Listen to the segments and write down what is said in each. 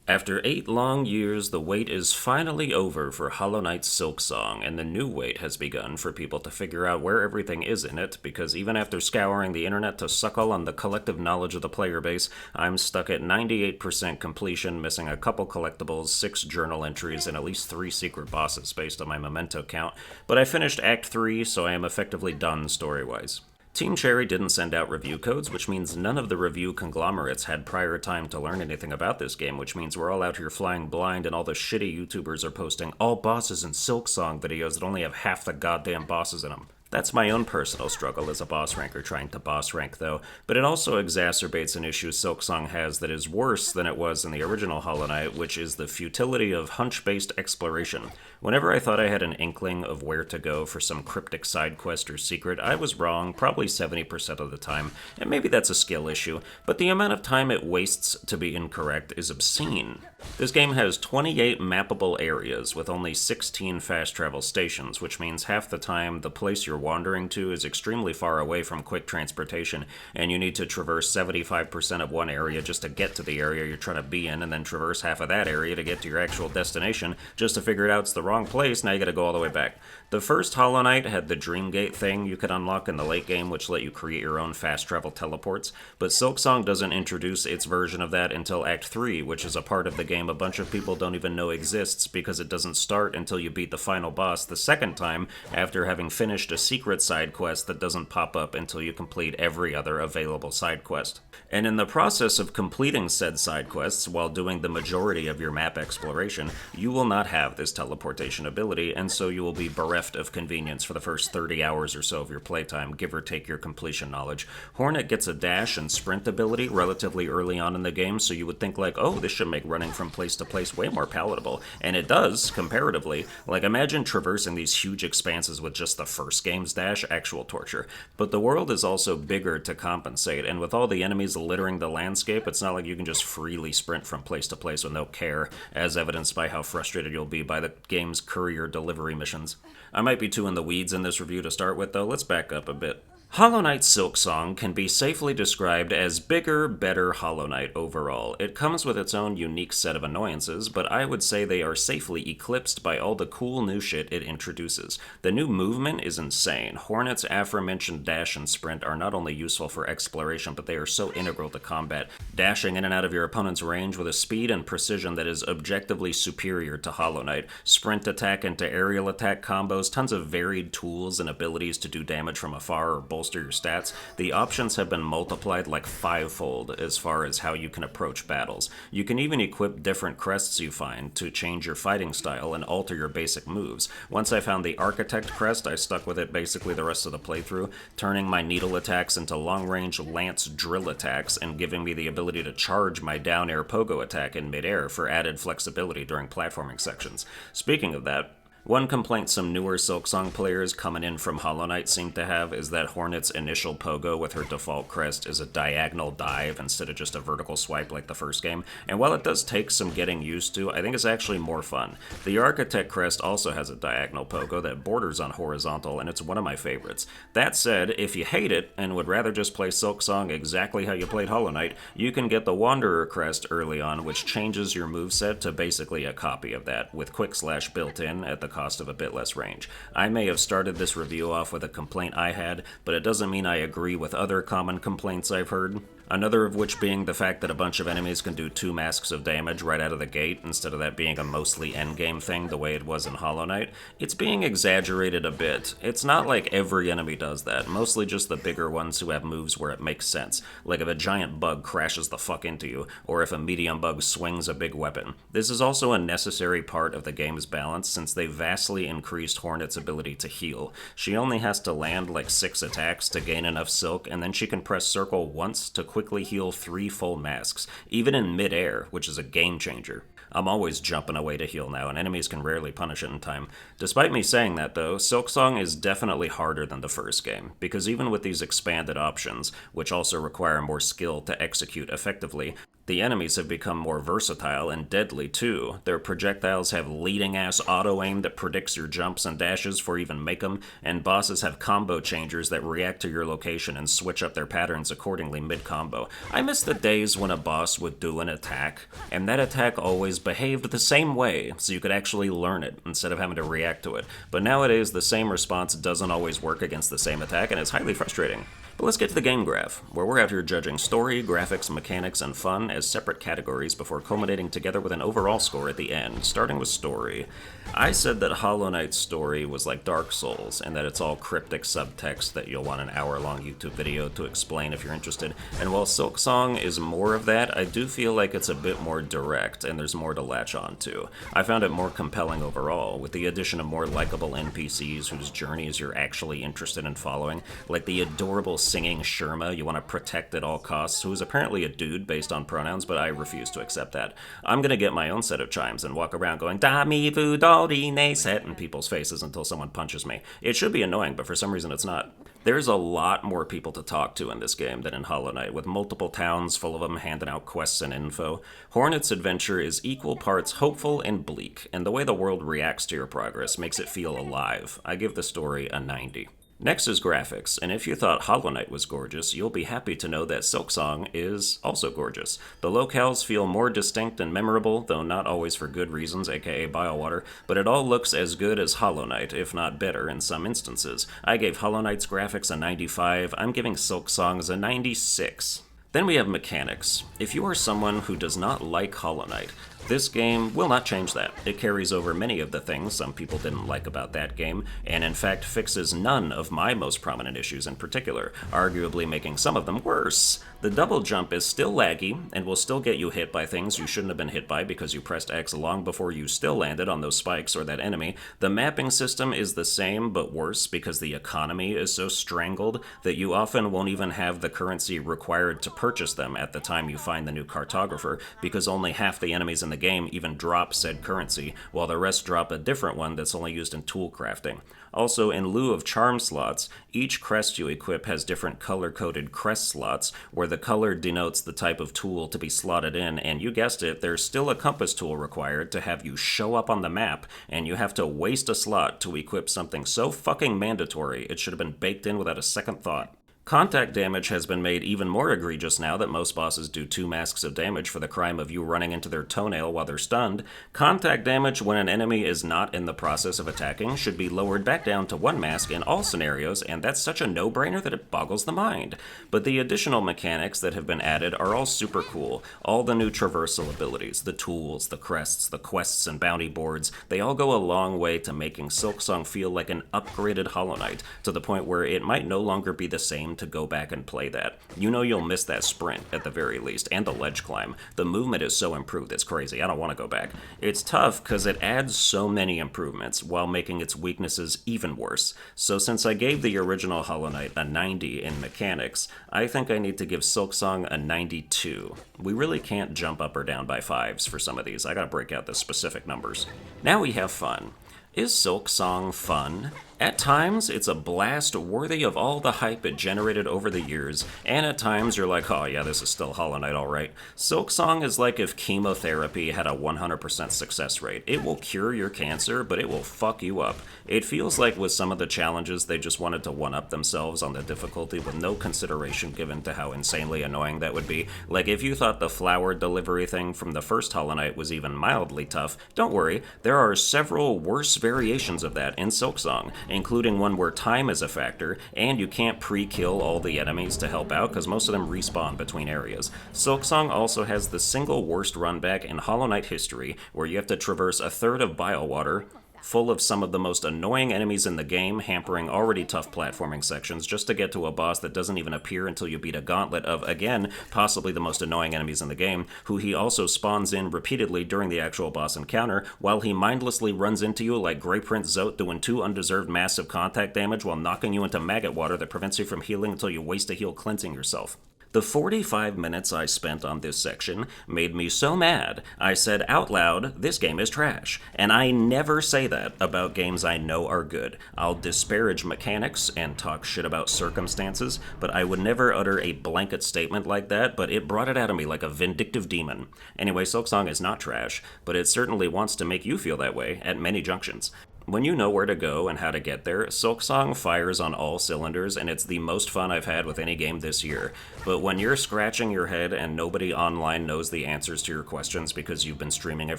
After 8 long years, the wait is finally over for Hollow Knight's Silksong, and the new wait has begun for people to figure out where everything is in it, because even after scouring the internet to suckle on the collective knowledge of the player base, I'm stuck at 98% completion, missing a couple collectibles, 6 journal entries, and at least 3 secret bosses based on my memento count, but I finished Act 3, so I am effectively done story-wise. Team Cherry didn't send out review codes, which means none of the review conglomerates had prior time to learn anything about this game, which means we're all out here flying blind and all the shitty YouTubers are posting all bosses in Silksong videos that only have half the goddamn bosses in them. That's my own personal struggle as a boss ranker trying to boss rank, though, but it also exacerbates an issue Silksong has that is worse than it was in the original Hollow Knight, which is the futility of hunch-based exploration. Whenever I thought I had an inkling of where to go for some cryptic side quest or secret, I was wrong, probably 70% of the time, and maybe that's a skill issue, but the amount of time it wastes to be incorrect is obscene. This game has 28 mappable areas with only 16 fast travel stations, which means half the time the place you're wandering to is extremely far away from quick transportation, and you need to traverse 75% of one area just to get to the area you're trying to be in, and then traverse half of that area to get to your actual destination, just to figure out it's the wrong place, now you gotta go all the way back. The first Hollow Knight had the Dreamgate thing you could unlock in the late game, which let you create your own fast travel teleports, but Silksong doesn't introduce its version of that until Act 3, which is a part of the game a bunch of people don't even know exists because it doesn't start until you beat the final boss the second time after having finished a secret side quest that doesn't pop up until you complete every other available side quest. And in the process of completing said side quests while doing the majority of your map exploration, you will not have this teleportation ability, and so you will be bereft of convenience for the first 30 hours or so of your playtime, give or take your completion knowledge. Hornet gets a dash and sprint ability relatively early on in the game, so you would think like, oh, this should make running from place to place way more palatable, and it does, comparatively. Like, imagine traversing these huge expanses with just the first game's dash, actual torture. But the world is also bigger to compensate, and with all the enemies littering the landscape, it's not like you can just freely sprint from place to place with no care, as evidenced by how frustrated you'll be by the game's courier delivery missions. I might be too in the weeds in this review to start with, though. Let's back up a bit. Hollow Knight Silksong can be safely described as bigger, better Hollow Knight overall. It comes with its own unique set of annoyances, but I would say they are safely eclipsed by all the cool new shit it introduces. The new movement is insane. Hornet's aforementioned dash and sprint are not only useful for exploration, but they are so integral to combat, dashing in and out of your opponent's range with a speed and precision that is objectively superior to Hollow Knight. Sprint attack into aerial attack combos, tons of varied tools and abilities to do damage from afar or bolster your stats. The options have been multiplied like 5-fold as far as how you can approach battles. You can even equip different crests you find to change your fighting style and alter your basic moves. Once I found the Architect crest, I stuck with it basically the rest of the playthrough, turning my needle attacks into long-range lance drill attacks and giving me the ability to charge my down air pogo attack in midair for added flexibility during platforming sections. Speaking of that, one complaint some newer Silksong players coming in from Hollow Knight seem to have is that Hornet's initial pogo with her default crest is a diagonal dive instead of just a vertical swipe like the first game, and while it does take some getting used to, I think it's actually more fun. The Architect crest also has a diagonal pogo that borders on horizontal, and it's one of my favorites. That said, if you hate it and would rather just play Silksong exactly how you played Hollow Knight, you can get the Wanderer crest early on, which changes your moveset to basically a copy of that, with Quick Slash built in at the cost of a bit less range. I may have started this review off with a complaint I had, but it doesn't mean I agree with other common complaints I've heard. Another of which being the fact that a bunch of enemies can do 2 masks of damage right out of the gate, instead of that being a mostly endgame thing the way it was in Hollow Knight. It's being exaggerated a bit. It's not like every enemy does that, mostly just the bigger ones who have moves where it makes sense, like if a giant bug crashes the fuck into you, or if a medium bug swings a big weapon. This is also a necessary part of the game's balance, since they vastly increased Hornet's ability to heal. She only has to land like 6 attacks to gain enough silk, and then she can press circle once to quickly heal 3 full masks, even in mid-air, which is a game changer. I'm always jumping away to heal now, and enemies can rarely punish it in time. Despite me saying that, though, Silksong is definitely harder than the first game, because even with these expanded options, which also require more skill to execute effectively, The enemies have become more versatile and deadly too. Their projectiles have leading-ass auto-aim that predicts your jumps and dashes before you even make them, and bosses have combo changers that react to your location and switch up their patterns accordingly mid-combo. I miss the days when a boss would do an attack, and that attack always behaved the same way, so you could actually learn it instead of having to react to it. But nowadays, the same response doesn't always work against the same attack, and it's highly frustrating. But let's get to the game graph, where we're out here judging story, graphics, mechanics, and fun as separate categories before culminating together with an overall score at the end, starting with story. I said that Hollow Knight's story was like Dark Souls, and that it's all cryptic subtext that you'll want an hour-long YouTube video to explain if you're interested. And while Silksong is more of that, I do feel like it's a bit more direct, and there's more to latch on to. I found it more compelling overall, with the addition of more likable NPCs whose journeys you're actually interested in following, like the adorable singing Sherma you want to protect at all costs, who is apparently a dude based on pronouns, but I refuse to accept that. I'm gonna get my own set of chimes and walk around going "Dami vu dori ne set" in people's faces until someone punches me. It should be annoying, but for some reason it's not. There's a lot more people to talk to in this game than in Hollow Knight, with multiple towns full of them handing out quests and info. Hornet's adventure is equal parts hopeful and bleak, and the way the world reacts to your progress makes it feel alive. I give the story a 90. Next is graphics, and if you thought Hollow Knight was gorgeous, you'll be happy to know that Silksong is also gorgeous. The locales feel more distinct and memorable, though not always for good reasons, aka biowater, but it all looks as good as Hollow Knight, if not better in some instances. I gave Hollow Knight's graphics a 95, I'm giving Silksong's a 96. Then we have mechanics. If you are someone who does not like Hollow Knight, this game will not change that. It carries over many of the things some people didn't like about that game, and in fact fixes none of my most prominent issues in particular, arguably making some of them worse. The double jump is still laggy, and will still get you hit by things you shouldn't have been hit by because you pressed X long before you still landed on those spikes or that enemy. The mapping system is the same, but worse because the economy is so strangled that you often won't even have the currency required to purchase them at the time you find the new cartographer, because only half the enemies in the game even drop said currency, while the rest drop a different one that's only used in tool crafting. Also, in lieu of charm slots, each crest you equip has different color-coded crest slots, where the color denotes the type of tool to be slotted in, and you guessed it, there's still a compass tool required to have you show up on the map, and you have to waste a slot to equip something so fucking mandatory it should have been baked in without a second thought. Contact damage has been made even more egregious now that most bosses do 2 masks of damage for the crime of you running into their toenail while they're stunned. Contact damage when an enemy is not in the process of attacking should be lowered back down to 1 mask in all scenarios, and that's such a no-brainer that it boggles the mind. But the additional mechanics that have been added are all super cool. All the new traversal abilities, the tools, the crests, the quests and bounty boards, they all go a long way to making Silksong feel like an upgraded Hollow Knight, to the point where it might no longer be the same to go back and play that. You know you'll miss that sprint, at the very least, and the ledge climb. The movement is so improved, it's crazy. I don't want to go back. It's tough because it adds so many improvements while making its weaknesses even worse. So since I gave the original Hollow Knight a 90 in mechanics, I think I need to give Silksong a 92. We really can't jump up or down by 5s for some of these. I gotta break out the specific numbers. Now we have fun. Is Silksong fun? At times, it's a blast worthy of all the hype it generated over the years, and at times you're like, oh yeah, this is still Hollow Knight alright. Silksong is like if chemotherapy had a 100% success rate. It will cure your cancer, but it will fuck you up. It feels like with some of the challenges, they just wanted to one-up themselves on the difficulty with no consideration given to how insanely annoying that would be. Like, if you thought the flower delivery thing from the first Hollow Knight was even mildly tough, don't worry, there are several worse variations of that in Silksong, including one where time is a factor, and you can't pre-kill all the enemies to help out because most of them respawn between areas. Silksong also has the single worst runback in Hollow Knight history, where you have to traverse a third of biowater, full of some of the most annoying enemies in the game, hampering already tough platforming sections, just to get to a boss that doesn't even appear until you beat a gauntlet of, again, possibly the most annoying enemies in the game, who he also spawns in repeatedly during the actual boss encounter, while he mindlessly runs into you like Grey Prince Zote, doing 2 undeserved massive contact damage while knocking you into maggot water that prevents you from healing until you waste a heal cleansing yourself. The 45 minutes I spent on this section made me so mad, I said out loud, this game is trash. And I never say that about games I know are good. I'll disparage mechanics and talk shit about circumstances, but I would never utter a blanket statement like that, but it brought it out of me like a vindictive demon. Anyway, Silksong is not trash, but it certainly wants to make you feel that way at many junctions. When you know where to go and how to get there, Silksong fires on all cylinders, and it's the most fun I've had with any game this year. But when you're scratching your head and nobody online knows the answers to your questions because you've been streaming it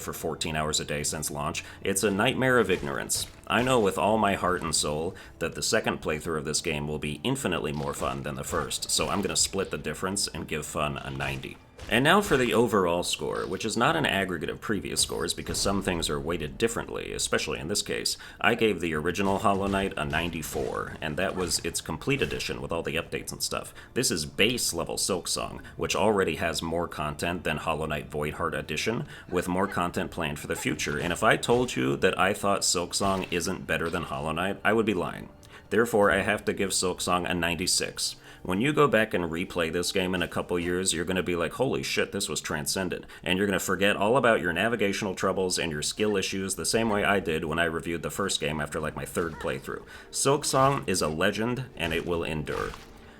for 14 hours a day since launch, it's a nightmare of ignorance. I know with all my heart and soul that the second playthrough of this game will be infinitely more fun than the first, so I'm going to split the difference and give fun a 90. And now for the overall score, which is not an aggregate of previous scores because some things are weighted differently, especially in this case. I gave the original Hollow Knight a 94, and that was its complete edition with all the updates and stuff. This is base level Silksong, which already has more content than Hollow Knight Voidheart Edition, with more content planned for the future. And if I told you that I thought Silksong isn't better than Hollow Knight, I would be lying. Therefore, I have to give Silksong a 96. When you go back and replay this game in a couple years, you're going to be like, holy shit, this was transcendent. And you're going to forget all about your navigational troubles and your skill issues the same way I did when I reviewed the first game after like my third playthrough. Silksong is a legend, and it will endure.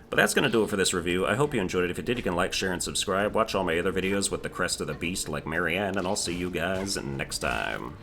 But that's going to do it for this review. I hope you enjoyed it. If you did, you can like, share, and subscribe. Watch all my other videos with the crest of the beast like Marianne, and I'll see you guys next time.